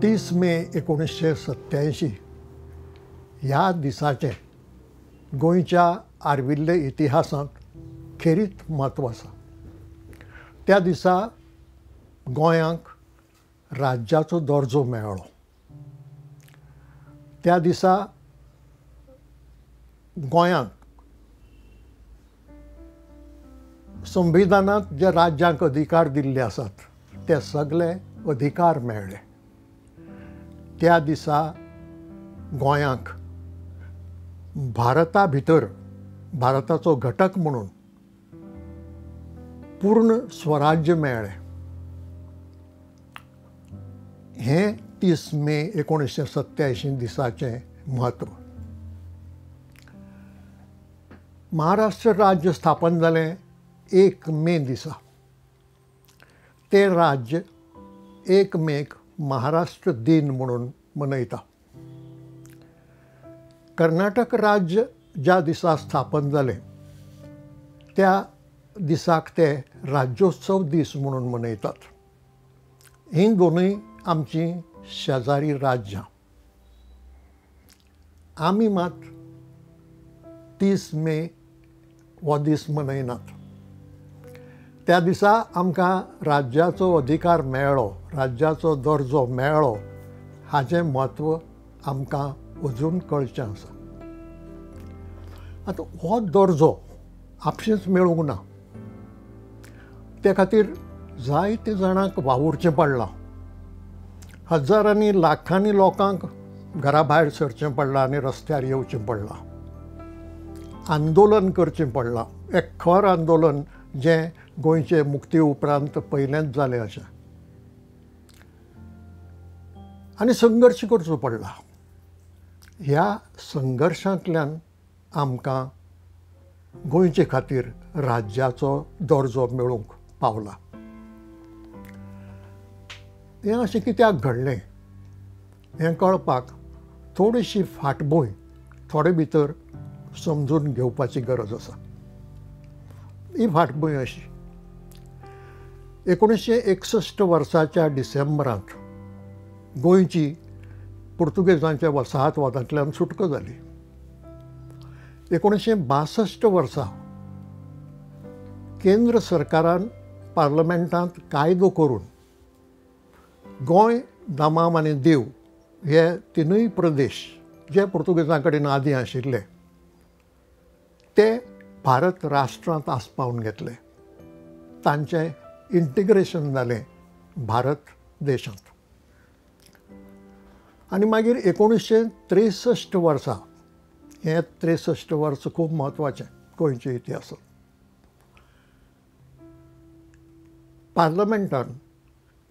30 मे 1987 ह्या दिसाचें गोंयच्या आर्विल्ले इतिहासांत खेरीत म्हत्व आसा. त्या दिसा गोंयांक राज्याचो दर्जो मेळ्ळो. त्या दिसा गोंयांक संविधानांत जे राज्यांक अधिकार दिल्ले आसात ते सगळे अधिकार मेळ्ळे. त्या दिसा गोंयांक भारता भितर भारताचो घटक म्हणून पूर्ण स्वराज्य मेळ्ळें. हें 30 मे 1987 दिसाचें म्हत्व. महाराष्ट्र राज्य स्थापन जालें 1 मे दिसा. तें राज्य 1 मेक महाराष्ट्र दिन म्हणून मनयता. कर्नाटक राज्य ज्या दिसा स्थापन जालें त्या दिसाक ते राज्योत्सव दीस म्हणून मनयतात. हीं दोनूय आमचीं शेजारी राज्यां. आमी मात 30 मे हो दीस मनयनात. त्या दिसा आमकां राज्याचो अधिकार मेळ्ळो, राज्याचो दर्जो मेळ्ळो हाचें म्हत्व आमकां अजून कळचें आसा. आतां हो दर्जो आपशींच मेळूंक ना. ते खातीर जायते जाणांक वावुरचें पडलां. हजारांनी लाखांनी लोकांक घरा भायर सरचें पडलां आनी रस्त्यार येवचें पडलां. आंदोलन करचें पडलां. एक खर आंदोलन जें गोंयचे मुक्ती उपरांत पयलेंच जालें अशें. आनी संघर्श करचो पडला. ह्या संघर्शांतल्यान आमकां गोंयचे खातीर राज्याचो दर्जो मेळूंक पावला. हें अशें कित्याक घडलें हें कळपाक थोडीशी फाटभूंय थोडे भितर समजून घेवपाची गरज आसा. ही फाटभूंय अशी. 1961 वर्साच्या डिसेंबरांत गोंयची पुर्तुगेजांच्या वसाहतवादांतल्यान सुटका जाली. 1962 वर्सा केंद्र सरकारान पार्लमेंटांत कायदो करून गोंय, दमाम आनी दीव हे तिनूय प्रदेश जे पुर्तुगेजां कडेन आदीं आशिल्ले ते भारत राष्ट्रांत आस्पावन घेतले. तांचें इंटिग्रेशन जालें भारत देशांत. आनी मागीर 1963 वर्सा हें 63 वर्स खूब म्हत्वाचें गोंयच्या इतिहासांत. पार्लमेंटान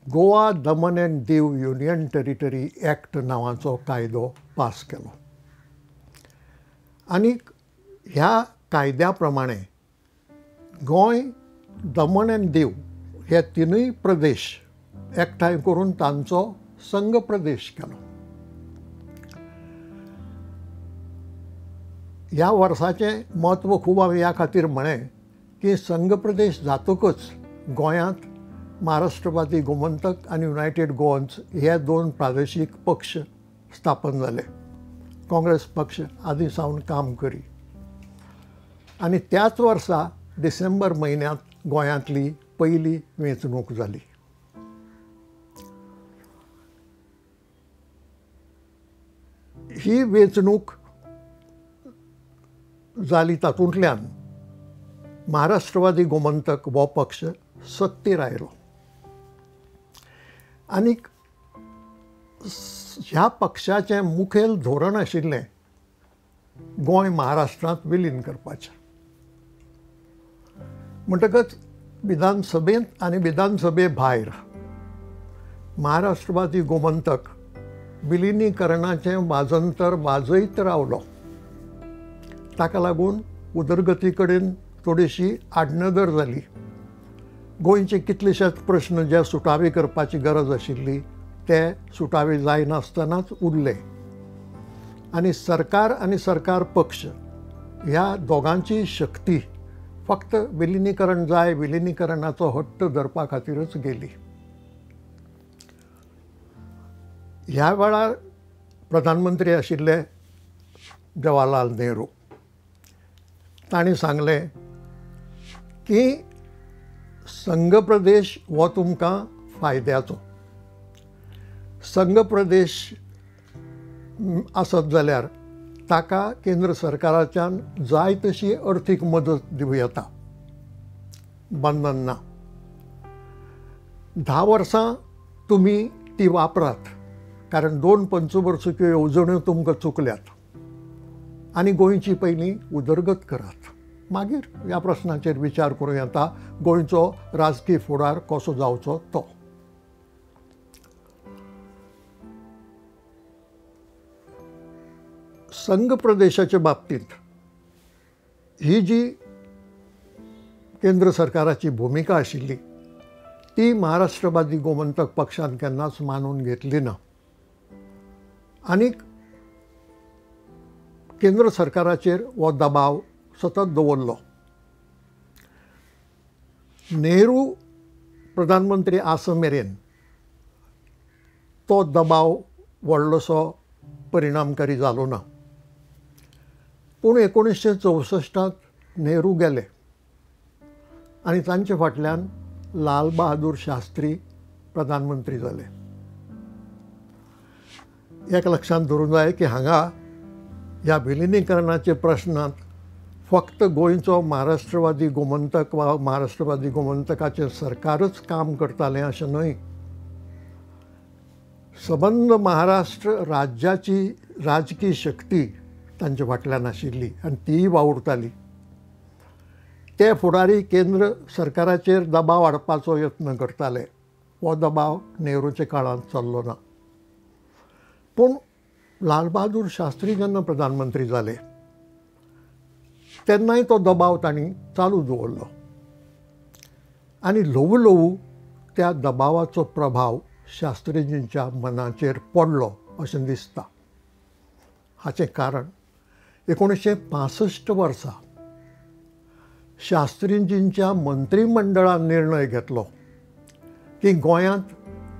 Goa, Daman and Diu union territory act नांवाचो कायदो पास केलो. आनी ह्या कायद्या प्रमाणें गोंय, दमन एंड दीव हे तिनूय प्रदेश एकठांय करून तांचो संघ प्रदेश केलो. ह्या वर्साचें म्हत्व खूब हांवें ह्या खातीर म्हळें की संघ प्रदेश जातकच गोंयांत महाराष्ट्रवादी गोमंतक आनी युनायटेड गोवन्स हे 2 प्रादेशीक पक्ष स्थापन जाले. काँग्रेस पक्ष आदीं सावन काम करी. आनी त्याच वर्सा डिसेंबर म्हयन्यांत गोंयांतली पयली वेंचणूक जाली. ही वेंचणूक जाली तातूंतल्यान महाराष्ट्रवादी गोमंतक हो पक्ष सत्तेर आयलो. आनीक ह्या पक्षाचें मुखेल धोरण आशिल्लें गोंय महाराष्ट्रांत विलीन करपाचें. म्हणटकच विधानसभेंत आनी विधानसभे भायर महाराष्ट्रवादी गोमंतक विलिनीकरणाचें वाजंतर वाजयत रावलो. ताका लागून उदरगती कडेन थोडीशी आडनदर जाली. गोंयचे कितलेशेच प्रश्न जे सुटावे करपाची गरज आशिल्ली ते सुटावे जायनासतनाच उरले. आनी सरकार आनी सरकार पक्ष ह्या दोगांची शक्ती फक्त विलिनीकरण जाय, विलिनीकरणाचो हट्ट धरपा खातीरच गेली. ह्या वेळार प्रधानमंत्री आशिल्ले जवाहरलाल नेहरू. तांणी सांगलें की संघ प्रदेश हो तुमकां फायद्याचो. संघ प्रदेश आसत जाल्यार ताका केंद्र सरकाराच्यान जाय तशी अर्थीक मदत दिवं येता, बंधन ना. 10 वर्सां तुमी ती वापरात, कारण 2 पंचवार्षिक येवजण्यो तुमकां चुकल्यात आनी गोंयची पयलीं उदरगत करात. मागीर ह्या प्रस्नाचेर विचार करूं येता गोंयचो राजकीय फुडार कसो जावचो तो. संघ प्रदेशाच्या बाबतींत ही जी केंद्र सरकाराची भुमिका आशिल्ली ती महाराष्ट्रवादी गोमंतक पक्षान केन्नाच मानून घेतली ना. आनीक केंद्र सरकाराचेर हो दबाव सतत दवरलो. नेहरू प्रधानमंत्री आस मेरेन तो दबाव व्हडलोसो परिणामकारी जालो ना. पूण 1964 नेहरू गेले आनी तांचे फाटल्यान लाल बहादूर शास्त्री प्रधानमंत्री जाले. एक लक्षांत दवरूंक जाय की हांगा ह्या विलिनीकरणाचे प्रश्नांत फक्त गोंयचो महाराष्ट्रवादी गोमंतक वा महाराष्ट्रवादी गोमंतकाचें सरकारच काम करतालें अशें न्हय. सबंद महाराष्ट्र राज्याची राजकीय शक्ती तांचे फाटल्यान आशिल्ली आनी तीय वावुरताली. ते फुडारी केंद्र सरकाराचेर दबाव हाडपाचो यत्न करताले. हो दबाव नेहरूच्या काळांत चल्लो ना. पूण लाल बहादूर शास्त्री जेन्ना प्रधानमंत्री जाले तेन्नाय तो दबाव तांणी चालू दवरलो आनी ल्हवू ल्हवू त्या दबावाचो प्रभाव शास्त्रीजींच्या मनाचेर पडलो अशें दिसता. हाचें कारण 1965 वर्सा शास्त्रीजींच्या मंत्रिमंडळान निर्णय घेतलो की गोंयांत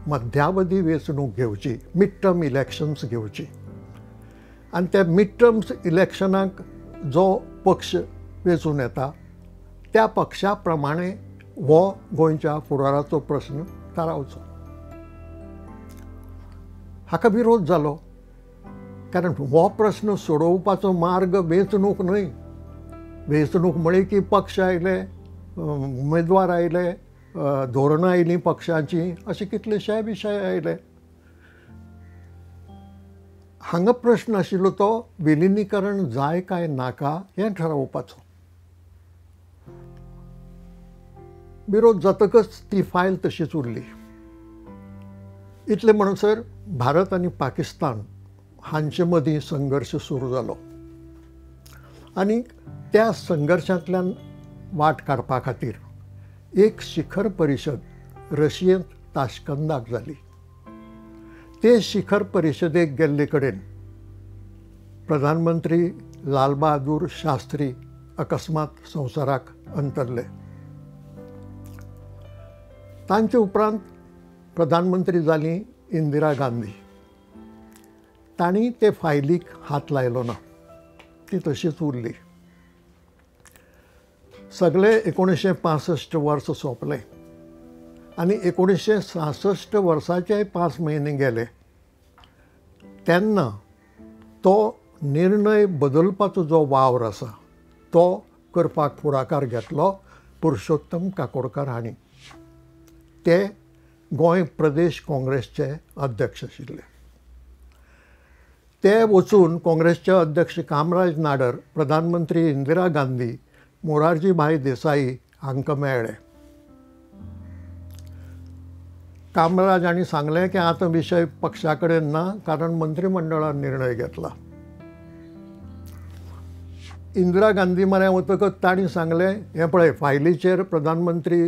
मध्यावधी वेंचणूक घेवची, मिड टर्म इलेक्शन्स घेवची. आनी त्या मिड टर्म्स इलेक्शनाक जो पक्ष वेंचून येता त्या पक्षा प्रमाणे हो गोंयच्या फुडाराचो प्रश्न थारावचो. हाका विरोध जालो, कारण हो प्रश्न सोडोवपाचो मार्ग वेंचणूक न्हय. वेंचणूक म्हळ्ळी की पक्ष आयले, उमेदवार आयले, धोरणां आयलीं पक्षांची, अशे कितलेशे विशय आयले. हांगा प्रश्न आशिल्लो तो विलिनीकरण जाय काय नाका हें थारावपाचो. विरोध जातकच ती फायल तशीच उरली. इतले म्हणसर भारत आनी पाकिस्तान हांचे मदीं संघर्श सुरू जालो आनी त्या संघर्शांतल्यान वाट काडपा खातीर एक शिखर परिशद रशियेंत ताश्कंदाक जाली. ते शिखर परिशदेक गेल्ले कडेन प्रधानमंत्री लाल बहादूर शास्त्री अकस्मात संवसाराक अंतरले. तांचे उपरांत प्रधानमंत्री जाली इंदिरा गांधी. तांणी ते फायलीक हात लायलो ना, ती तशीच उरली. सगळे 1965 वर्स सोंपलें आनी 1966 वर्साचे 5 म्हयने गेले. तेन्ना तो निर्णय बदलपाचो जो वावर आसा तो करपाक फुडाकार घेतलो पुरुषोत्तम काकोडकर हांणी. ते गोंय प्रदेश काँग्रेसचे अध्यक्ष आशिल्ले. ते वचून काँग्रेसचे अध्यक्ष कामराज नाडर, प्रधानमंत्री इंदिरा गांधी, मोरारजीभाई देसाई हांकां मेळ्ळे. कामराज हांणी सांगलें की आतां विशय पक्षा कडेन ना, कारण मंत्रिमंडळान निर्णय घेतला. इंदिरा गांधी म्हऱ्यान वतकच तांणी सांगलें, हें पळय फायलीचेर प्रधानमंत्री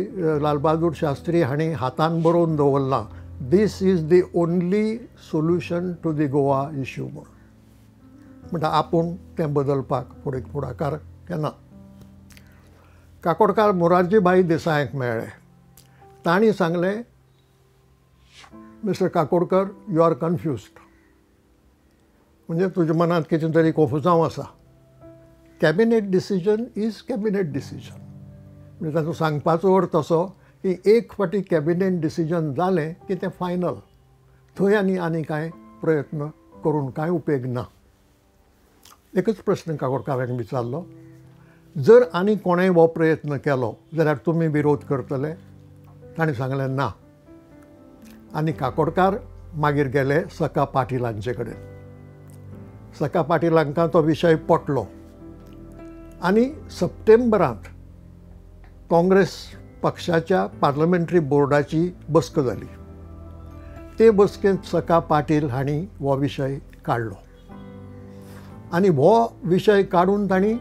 लाल बहादूर शास्त्री हांणी हातान बरोवन दवरलां, this is the only solution to the Goa issue म्हणून. म्हणटा आपूण तें बदलपाक फुडाकार केना. काकोडकार मोरारजीभाई देसायाक मेळ्ळे. तांणी सांगलें mister Kakodkar, you are confused. म्हणजे तुज्या मनात कितें तरी कोफुजांव आसा. Cabinet decision is cabinet decision. म्हणजे ताचो सांगपाचो अर्थ असो की एक फावटी कॅबिनेट डिसिजन जालें की तें फायनल. थंय आनी कांय प्रयत्न करून कांय उपेग ना. एकच प्रश्न काकोडकरांनी विचारलो, जर आनी कोणेंय हो प्रयत्न केलो जाल्यार तुमी विरोध करतले? ताणें सांगलें ना. आनी काकोडकार मागीर गेले सका पाटीलांचे कडेन. सका पाटीलांका तो विशय पटलो आनी सप्टेंबरांत काँग्रेस पक्षाच्या पार्लमेंटरी बोर्डाची बसक जाली. ते बसकेंत सका पाटील हांणी हो विशय काडलो आनी हो विशय काडून तांणी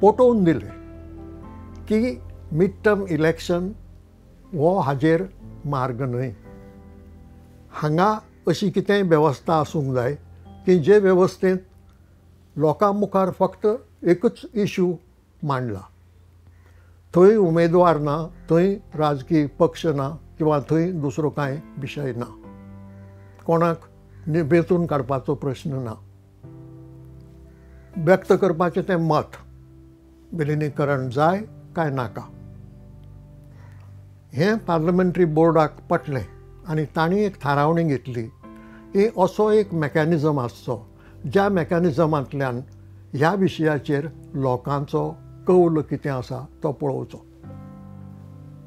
पटोवन दिलें की मिड टर्म इलेक्शन हो हाजेर मार्ग न्हय. हांगा अशी कितेंय वेवस्था आसूंक जाय की जे वेवस्थेंत लोकां मुखार फक्त एकच इश्यू मांडला. थंय उमेदवार ना, थंय राजकीय पक्ष ना किंवा थंय दुसरो कांय विशय ना. कोणाक वेंचून काडपाचो प्रश्न ना. व्यक्त करपाचें तें मत विलिनीकरण जाय काय नाका. हें पार्लमेंटरी बोर्डाक पटलें आनी तांणी एक थारावणी घेतली की असो एक मेकॅनिझम आसचो ज्या मेकॅनिझमांतल्यान ह्या विशयाचेर लोकांचो कौल कितें आसा तो पळोवचो.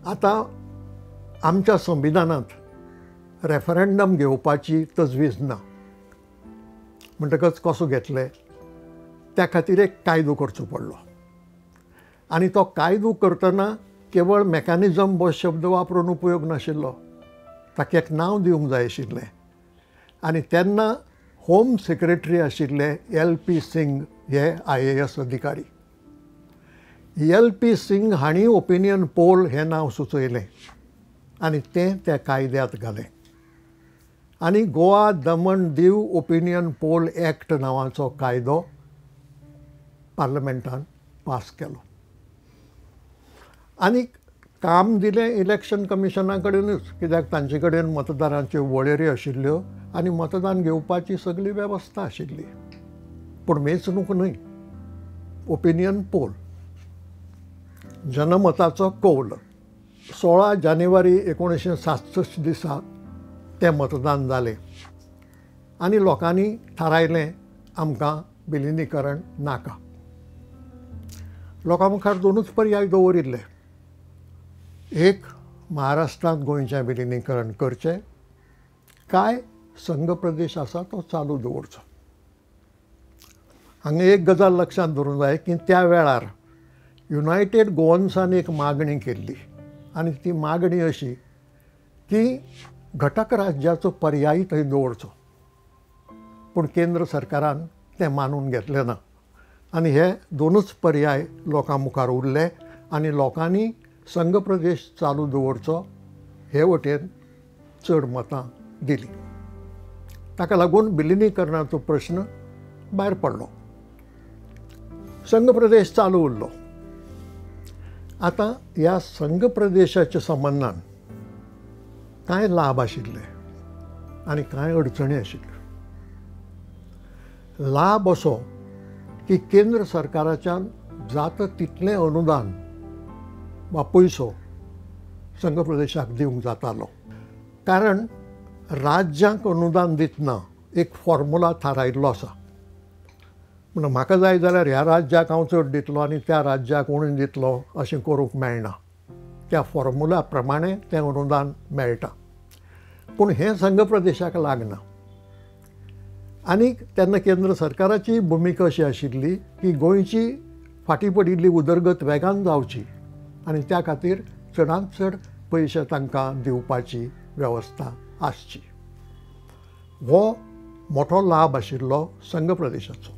आतां आमच्या संविधानांत रेफरंडम घेवपाची तजवीज ना. म्हणटकच कसो घेतले त्या खातीर एक कायदो करचो पडलो. आनी तो कायदो करतना केवळ मेकॅनिझम हो शब्द वापरून उपयोग नाशिल्लो. ताका एक नांव दिवंक जाय आशिल्लें. आनी तेन्ना होम सेक्रेटरी आशिल्ले LP सिंग हे IAS अधिकारी. LP सिंग हांणी ओपिनियन पोल हें नांव सुचयलें आनी तें त्या कायद्यांत घालें. आनी Goa Daman Diu opinion poll act नांवाचो कायदो पार्लमेंटान पास केलो. आनी काम दिलें इलेक्शन कमिशना कडेनूच, कित्याक तांचे कडेन मतदारांच्यो वळेरी आशिल्ल्यो आनी मतदान घेवपाची सगळी वेवस्था आशिल्ली. पूण वेंचणूक न्हय, ओपिनियन पोल. जनमताचो कौल 16 जानेवारी 1967 दिसा तें मतदान जालें आनी लोकांनी थारायलें आमकां विलिनीकरण नाका. लोकां मुखार दोनूच पर्याय दवरिल्ले. एक, महाराष्ट्रांत गोंयचें विलिनीकरण करचें काय संघ प्रदेश आसा तो चालू दवरचो. हांगा एक गजाल लक्षांत दवरूंक जाय की त्या वेळार युनायटेड गोवन्सान एक मागणी केल्ली आनी ती मागणी अशी की घटक राज्याचो पर्याय थंय दवरचो. पूण केंद्र सरकारान तें मानून घेतलें ना आनी हे दोनूच पर्याय लोकां मुखार उरले आनी लोकांनी संघ प्रदेश चालू दवरचो हे वटेन चड मतां दिली. ताका लागून विलिनीकरणाचो प्रश्न भायर पडलो. संघ प्रदेश चालू उरलो. आतां ह्या संघ प्रदेशाच्या संबंदान कांय लाभ आशिल्ले आनी कांय अडचणी आशिल्ल्यो. लाभ असो की केंद्र सरकाराच्यान जाता तितलें अनुदान वा पयसो संघ प्रदेशाक दिवंक जातालो. कारण राज्यांक अनुदान दितना एक फॉर्मुला थारायिल्लो आसा. म्हणून म्हाका जाय जाल्यार ह्या राज्याक हांव चड दितलो आनी त्या राज्याक उणें दितलो अशें करूंक मेळना. त्या फॉर्मुला प्रमाणे तें अनुदान मेळटा. पूण हें संघ प्रदेशाक लागना. आनी तेन्ना केंद्र सरकाराची भुमिका अशी आशिल्ली की गोंयची फाटीं पडिल्ली उदरगत वेगान जावची आनी त्या खातीर चडांत चड पयशे तांकां दिवपाची वेवस्था आसची. हो मोठो लाभ आशिल्लो संघ प्रदेशाचो.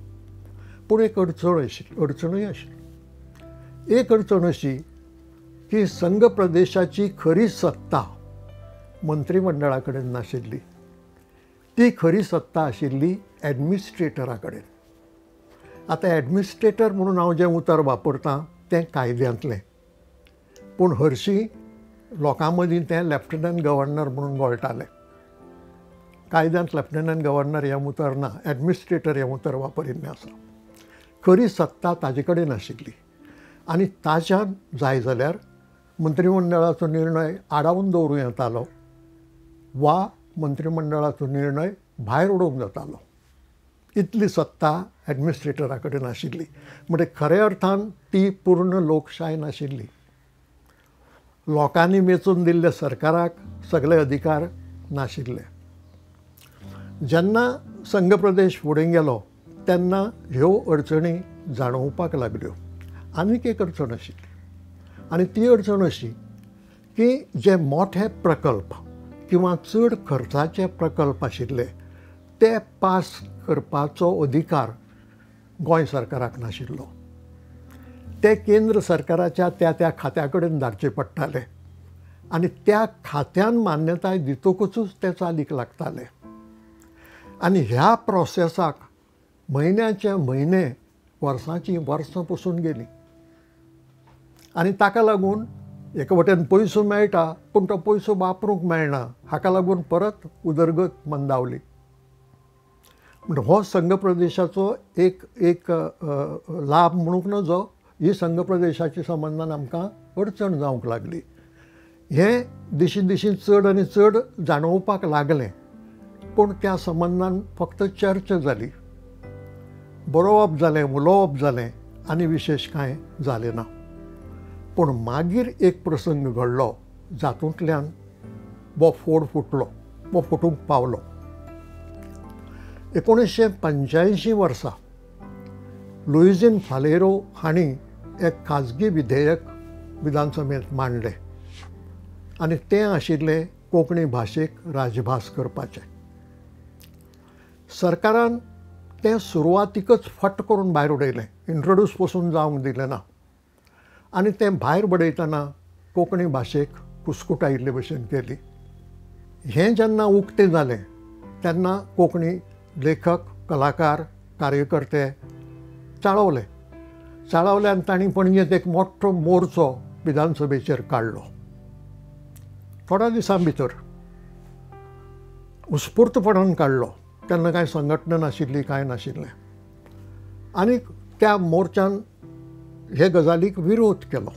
पूण एक अडचणूय आशिल्ली. एक अडचण अशी की संघ प्रदेशाची खरी सत्ता मंत्रिमंडळा कडेन नाशिल्ली. ती खरी सत्ता आशिल्ली एडमिनिस्ट्रेटरा कडेन. आतां एडमिनिस्ट्रेटर म्हणून हांव जें उतर वापरतां तें कायद्यांतलें. पूण हरशीं लोकां मदीं तें लेफ्टनंट गव्हर्नर म्हणून गोळटालें. कायद्यांत लेफ्टनंट गव्हर्नर हें उतर ना, एडमिनिस्ट्रेटर हें उतर वापरिल्लें आसा. खरी सत्ता ताजे कडेन आशिल्ली आनी ताच्यान जाय जाल्यार मंत्रिमंडळाचो निर्णय आडावन दवरूं येतालो वा मंत्रिमंडळाचो निर्णय भायर उडोवंक जातालो. इतली सत्ता एडमिनिस्ट्रेटरा कडेन आशिल्ली. म्हणजे खऱ्या अर्थान ती पूर्ण लोकशाय नाशिल्ली. लोकांनी वेंचून दिल्ल्या सरकाराक सगळे अधिकार नाशिल्ले. जेन्ना संघ प्रदेश फुडें गेलो तेन्ना ह्यो अडचणी जाणवपाक लागल्यो. आनीक एक अडचण आशिल्ली आनी ती अडचण अशी की जे मोठे प्रकल्प किंवा चड खर्चाचे प्रकल्प आशिल्ले ते पास करपाचो अधिकार गोंय सरकाराक नाशिल्लो. ते केंद्र सरकाराच्या त्या खात्या कडेन धाडचे पडटाले आनी त्या खात्यान मान्यताय दितकूच ते चालीक लागताले. आनी ह्या प्रोसेसाक म्हयन्याचे म्हयने वर्सांची वर्सां पसून गेलीं. आनी ताका लागून एका वटेन पयसो मेळटा पूण तो पयसो वापरूंक मेळना. हाका लागून परत उदरगत मंदावली. म्हणजे हो संघ प्रदेशाचो एक लाभ म्हणूंक नजो, ही संघ प्रदेशाच्या संबंदान आमकां अडचण जावंक लागली. हें दिशी दिशी चड आनी चड जाणवपाक लागलें. पूण त्या संबंदान फक्त चर्चा जाली, बरोवप जालें, उलोवप जालें आनी विशेश कांय जालें ना. पूण मागीर एक प्रसंग घडलो जातूंतल्यान वो फोड फुटलो, वो फुटूंक पावलो. 1985 वर्सा लुईझीन फालेरो हांणी एक खाजगी विधेयक विधानसभेंत मांडलें आनी तें आशिल्लें कोंकणी भाशेक राजभास करपाचें. सरकारान तें सुरवातीकच फट्ट करून भायर उडयलें, इंट्रोड्यूस पसून जावंक दिलें ना. आनी तें भायर बडयतना कोंकणी भाशेक कुस्कुटायिल्ले भशेन केली. हें जेन्ना उक्तें जालें तेन्ना कोंकणी लेखक, कलाकार, कार्यकर्ते चाळवले आनी तांणी पणजेंत एक मोठो मोर्चो विधानसभेचेर काडलो. थोड्या दिसां भितर उत्स्फूर्तपणान काडलो. तेन्ना कांय संघटना नाशिल्ली, कांय नाशिल्लें. आनी त्या मोर्चान हे गजालीक विरोध केलो.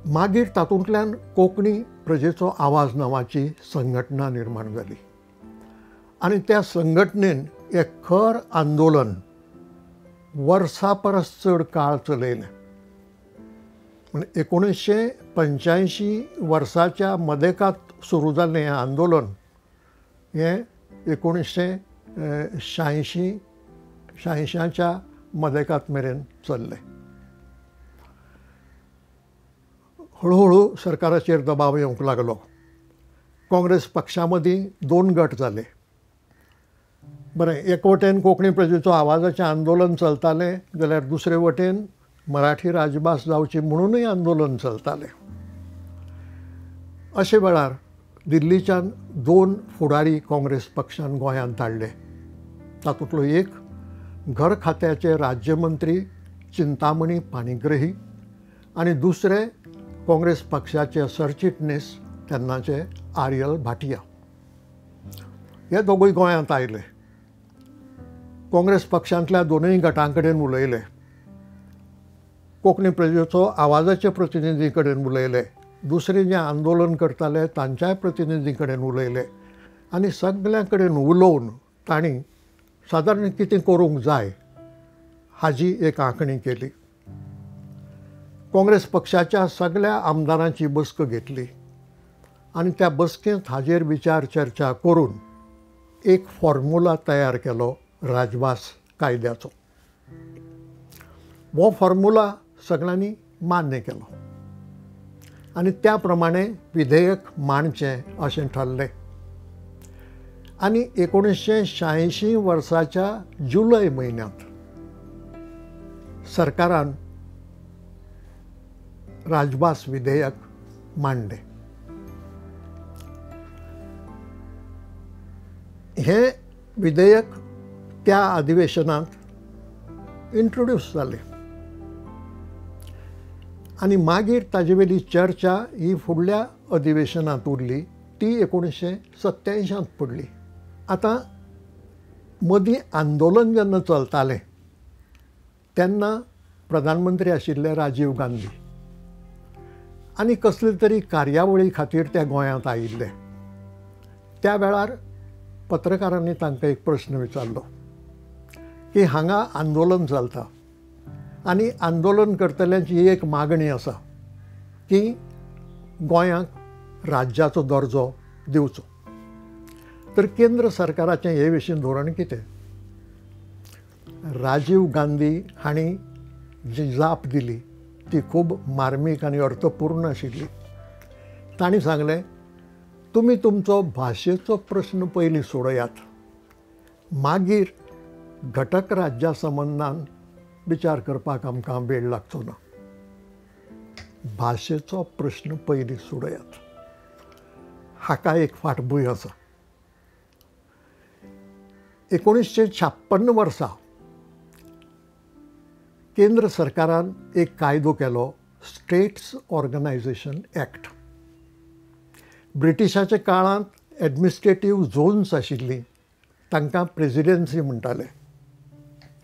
मागीर तातूंतल्यान कोंकणी प्रजेचो आवाज नांवाची संघटना निर्माण जाली आनी त्या संघटनेन एक खर आंदोलन वर्सां परस चड काळ चलयलें. म्हणजे 1985 वर्साच्या मदेकात सुरू जाल्लें हें आंदोलन हें 1986च्या मदेकात मेरेन चल्लें. हळूहळू सरकाराचेर दबाव येवंक लागलो. काँग्रेस पक्षा मदीं 2 गट जाले. बरें, एक वटेन कोंकणी प्रजेचो आवाजाचें आंदोलन चलतालें जाल्यार दुसरे वटेन मराठी राजभास जावची म्हणूनय आंदोलन चलतालें. अशे वेळार दिल्लीच्यान 2 फुडारी काँग्रेस पक्षान गोंयांत धाडले. तातूंतलो एक घर खात्याचे राज्यमंत्री चिंतामणी पाणिग्रही आनी दुसरे काँग्रेस पक्षाचे सरचिटणीस तेन्नाचे आर्यल भाटिया. हे दोगूय गोंयांत आयले. काँग्रेस पक्षांतल्या दोनूय गटां कडेन उलयले. कोंकणी प्रजेचो आवाजाच्या प्रतिनिधी कडेन उलयले. दुसरे जे आंदोलन करताले तांच्याय प्रतिनिधी कडेन उलयले आनी सगळ्यां कडेन उलोवन तांणी सादारण कितें करूंक जाय हाजी एक आंखणी केली. काँग्रेस पक्षाच्या सगळ्या आमदारांची बसका घेतली आनी त्या बसकेंत हाजेर विचार चर्चा करून एक फॉर्म्युला तयार केलो राजभास कायद्याचो. हो फॉर्म्युला सगळ्यांनी मान्य केलो आनी त्या प्रमाणे विधेयक मांडचें अशें ठरलें. आनी 1986 वर्साच्या जुलय म्हयन्यांत सरकारान राजभास विधेयक मांडलें. हें विधेयक त्या अधिवेशनांत इंट्रोड्यूस जालें आनी मागीर ताजे वेली चर्चा ही फुडल्या अधिवेशनांत उरली ती 1987 पडली. आतां मदीं आंदोलन जेन्ना चलतालें तेन्ना प्रधानमंत्री आशिल्ले राजीव गांधी आनी कसले तरी कार्यावळी खातीर ते गोंयांत आयिल्ले. त्या वेळार पत्रकारांनी तांकां एक प्रश्न विचारलो की हांगा आंदोलन चलता आनी आंदोलन करतल्यांची एक मागणी आसा की गोंयांक राज्याचो दर्जो दिवचो. तर केंद्र सरकाराचें हे विशीं धोरण कितें? राजीव गांधी हांणी जी जाप दिली ती खूब मार्मीक आनी अर्थपूर्ण आशिल्ली. तांणी सांगलें, तुमी तुमचो भाशेचो प्रश्न पयलीं सोडयात, मागीर घटक राज्या संबंदान विचार करपाक आमकां वेळ लागचो ना. भाशेचो प्रश्न पयलीं सोडयात. हाका एक फाटभूंय आसा. 1956 वर्सा केंद्र सरकारान एक कायदो केलो, स्टेट्स ऑर्गनायझेशन एक्ट. ब्रिटिशाच्या काळांत एडमिनिस्ट्रेटीव झोन्स आशिल्लीं तांकां प्रेजिडेन्सी म्हणटाले.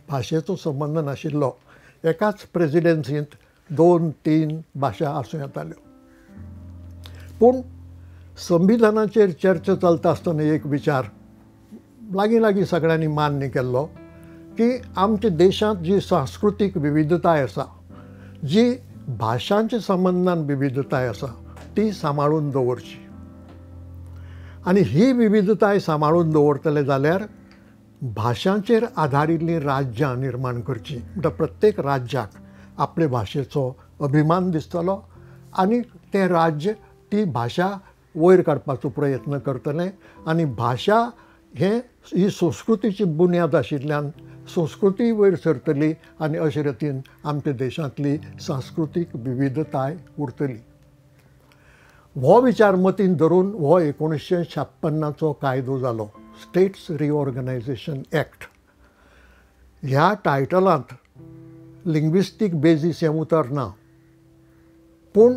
भाशेचो संबंद नाशिल्लो. एकाच प्रेजिडेन्सींत 2-3 भाशा आसूं येताल्यो. पूण संविधानाचेर चर्चा चलता आसतना एक विचार लागीं सगळ्यांनी मान्य केल्लो की आमच्या देशांत जी सांस्कृतीक विविधताय आसा, जी भाशांच्या संबंदान विविधताय आसा, ती सांबाळून दवरची. आनी ही विविधताय सांबाळून दवरतले जाल्यार भाशांचेर आदारिल्लीं राज्यां निर्माण करचीं. म्हणटा प्रत्येक राज्याक आपले भाशेचो अभिमान दिसतलो आनी तें राज्य ती भाशा वयर काडपाचो प्रयत्न करतलें. आनी भाशा ही संस्कृतीची बुन्याद आशिल्ल्यान संस्कृती वयर सरतली आनी अशे रितीन आमच्या देशांतली सांस्कृतीक विविधताय उरतली. हो विचार मतींत धरून हो 1956चो कायदो जालो, स्टेट्स रिऑर्गनायझेशन एक्ट. ह्या टायटलांत लिंग्विस्टीक बेजीस हें उतर ना, पूण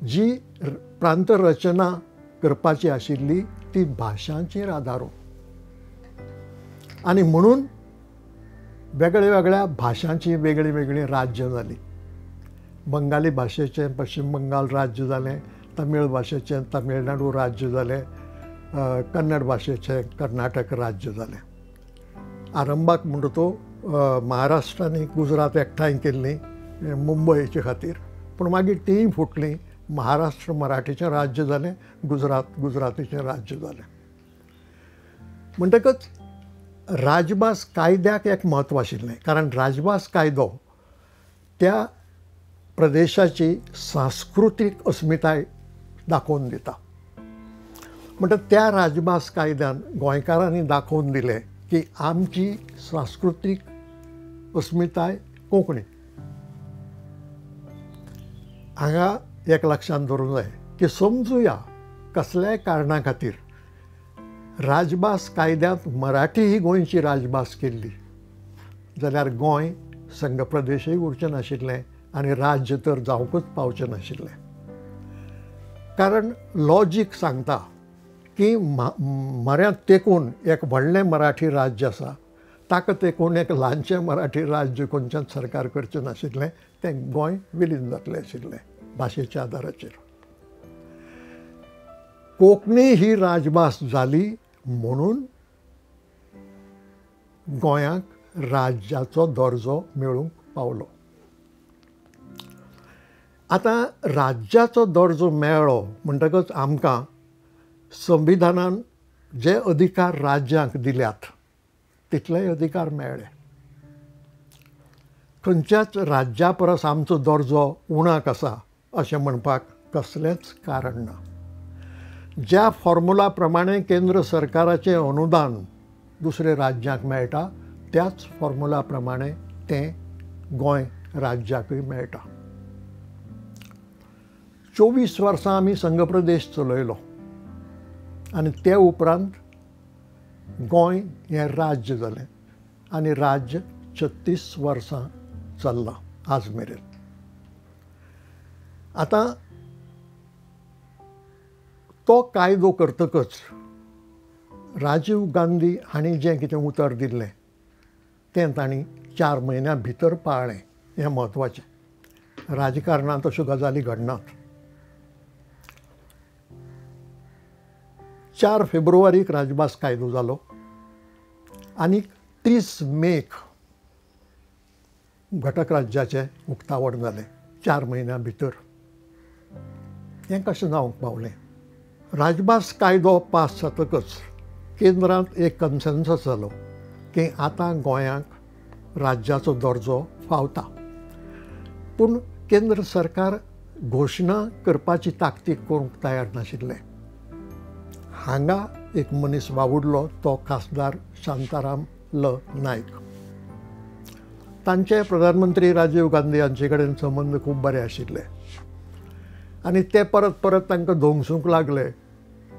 जी प्रांत रचना करपाची आशिल्ली ती भाशांचेर आदारून. आनी म्हणून वेगळ्या भाशांची वेगळीं राज्य जालीं. बंगाली भाशेचें पश्चिम बंगाल राज्य जालें, तमीळ भाशेचें तमिळनाडू राज्य जालें, कन्नड भाशेचें कर्नाटक राज्य जालें. आरंभाक म्हणटा तो महाराष्ट्र आनी गुजरात एकठांय केल्लीं मुंबयचे खातीर, पूण मागीर तीय फुटलीं. महाराष्ट्र मराठीचें राज्य जालें, गुजरात गुजरातीचें राज्य जालें. म्हणटकच राजभास कायद्याक एक म्हत्व आशिल्लें, कारण राजभास कायदो त्या प्रदेशाची सांस्कृतीक अस्मिताय दाखोवन दिता. म्हणटा त्या राजभास कायद्यान गोंयकारांनी दाखोवन दिलें की आमची सांस्कृतीक अस्मिताय कोंकणी. हांगा एक लक्षांत दवरूंक जाय की समजुया कसल्याय कारणां खातीर राजभास कायद्यांत मराठी ही गोंयची राजभास केल्ली जाल्यार गोंय संघ प्रदेशूय उरचें नाशिल्लें आनी राज्य तर जावंकच पावचें नाशिल्लें. कारण लॉजीक सांगता की म्हऱ्यांत तेंकून एक व्हडलें मराठी राज्य आसा, ताका तेंकून एक ल्हानशें मराठी राज्य खंयचेंच सरकार करचें नाशिल्लें, तें गोंय विलीन जातलें आशिल्लें भाशेच्या आदाराचेर. कोंकणी ही राजभास जाली म्हणून गोंयांक राज्याचो दर्जो मेळूंक पावलो. आतां राज्याचो दर्जो मेळ्ळो म्हणटकच आमकां संविधानान जे अधिकार राज्यांक दिल्यात तितलेय अधिकार मेळ्ळे. खंयच्याच राज्या परस आमचो दर्जो उणाक आसा अशें म्हणपाक कसलेंच कारण ना. ज्या फॉर्म्युला प्रमाणे केंद्र सरकाराचें अनुदान दुसऱ्या राज्यांक मेळटा त्याच फॉर्म्युला प्रमाणे तें गोंय राज्याकूय मेळटा. 24 वर्सां आमी संघ प्रदेश चलयलो आनी ते उपरांत गोंय हें राज्य जालें आनी राज्य 36 वर्सां चल्लां आज मेरेन. आतां तो कायदो करतकच राजीव गांधी हांणी जें कितें उतर दिल्लें तें तांणी 4 म्हयन्यां भितर पाळ्ळें. हें म्हत्वाचें. राजकारणांत अश्यो गजाली घडनात. 4 फेब्रुवारीक राजभास कायदो जालो आनी 30 मेक घटक राज्याचें उक्तावण जालें 4 म्हयन्यां भितर. हें कशें जावंक पावलें? राजभास कायदो पास जातकच केंद्रांत एक कन्सेन्सस जालो की आतां गोंयांक राज्याचो दर्जो फावता. पूण केंद्र सरकार घोशणा करपाची ताकतीक करूंक तयार नाशिल्लें. हांगा एक मनीस वावुरलो, तो खासदार शांताराम नायक. तांचे प्रधानमंत्री राजीव गांधी हांचे कडेन संबंद खूब बरे आशिल्ले आनी ते परत परत तांकां धोंगसूंक लागले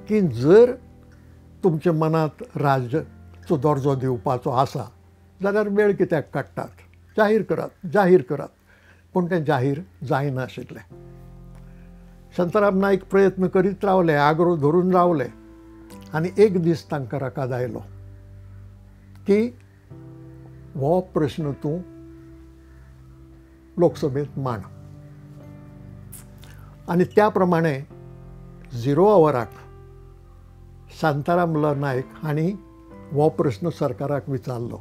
की जर तुमच्या मनांत राज्याचो दर्जो दिवपाचो आसा जाल्यार वेळ कित्याक काडटात, जाहीर करात. पूण तें जाहीर जायनाशिल्लें. शांताराम नायक प्रयत्न करीत रावले, आग्रो धरून रावले आनी एक दीस तांकां रागाद आयलो की हो प्रश्न तूं लोकसभेंत मांड. आनी त्या प्रमाणे 0 आवराक शांताराम नायक हांणी हो प्रश्न सरकाराक विचारलो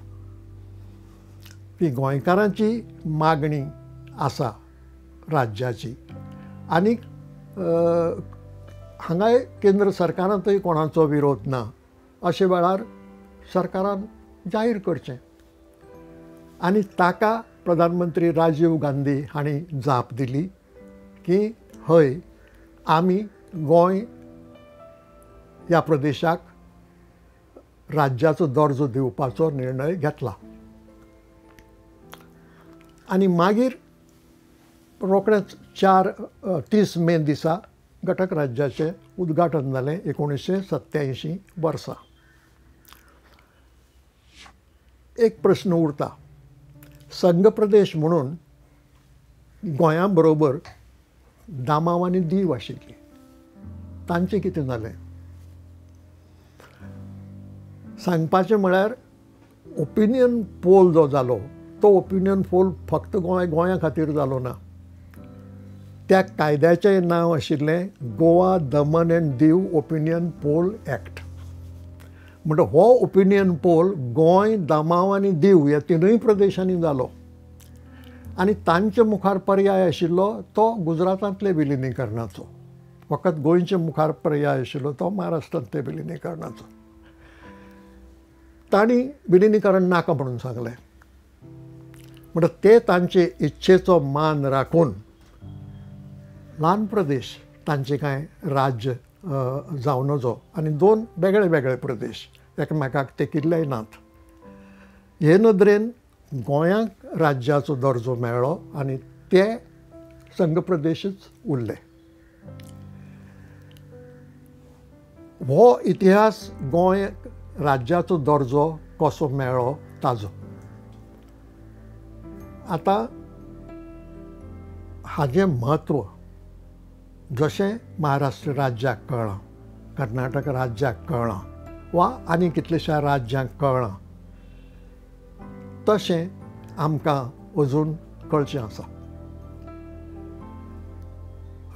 की गोंयकारांची मागणी आसा राज्याची आनी हांगाय केंद्र सरकारांतय कोणाचो विरोध ना. अशे वेळार सरकारान जाहीर करचें. आनी ताका प्रधानमंत्री राजीव गांधी हांणी जाप दिली की हय, आमी गोंय ह्या प्रदेशाक राज्याचो दर्जो दिवपाचो निर्णय घेतला. आनी मागीर रोखडेंच 30 मे दिसा घटक राज्याचें उद्घाटन जालें 1987 वर्सा. एक प्रश्न उरता. संघ प्रदेश म्हणून गोंया बरोबर दामाव आनी दीव आशिल्ली. तांचें कितें जालें? सांगपाचें म्हळ्यार ओपिनियन पोल जो जालो तो ओपिनियन पोल फक्त गोंया खातीर जालो ना. त्या कायद्याचें नांव आशिल्लें Goa Daman and Diu opinion poll act. म्हणटा हो ओपिनियन पोल गोंय, दामाव आनी दीव ह्या 3 प्रदेशांनी जालो. आनी तांचे मुखार पर्याय आशिल्लो तो गुजरातांतले विलिनीकरणाचो. फकत गोंयचे मुखार पर्याय आशिल्लो तो महाराष्ट्रांतले विलिनीकरणाचो. तांणी विलिनीकरण नाका म्हणून सांगलें. म्हणटा ते तांचे इच्छेचो मान राखून ल्हान प्रदेश तांचे कांय राज्य जावं नजो आनी 2 वेगळे वेगळे प्रदेश एकामेकाक तेकिल्लेय नात. हे नदरेन गोंयांक राज्याचो दर्जो मेळ्ळो आनी ते संघ प्रदेशच उरले. हो इतिहास गोंय राज्याचो दर्जो कसो मेळ्ळो ताजो. आतां हाजें म्हत्व जशें महाराष्ट्र राज्याक कळ्ळां, कर्नाटक राज्याक कळ्ळां वा आनी कितलेशा राज्यांक कळ्ळां, तशें आमकां अजून कळचें आसा.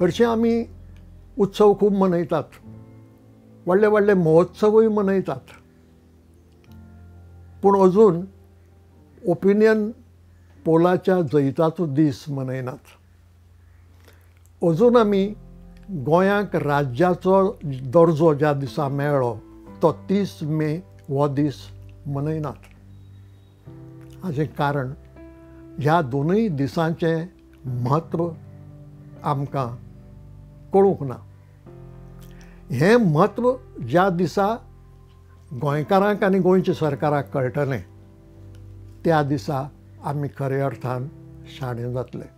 हरशीं आमी उत्सव खूब मनयतात, व्हडले व्हडले महोत्सवूय मनयतात, पूण अजून ओपिनियन पोलाच्या जैताचो दीस मनयनात. अजून आमी गोंयांक राज्याचो दर्जो ज्या दिसा मेळ्ळो तो 30 मे हो दीस मनयनात. हाचें कारण ह्या 2 दिसांचें म्हत्व आमकां कळूंक ना. हें म्हत्व ज्या दिसा गोंयकारांक आनी गोंयच्या सरकाराक कळटलें त्या दिसा आमी खऱ्या अर्थान शाणे जातले.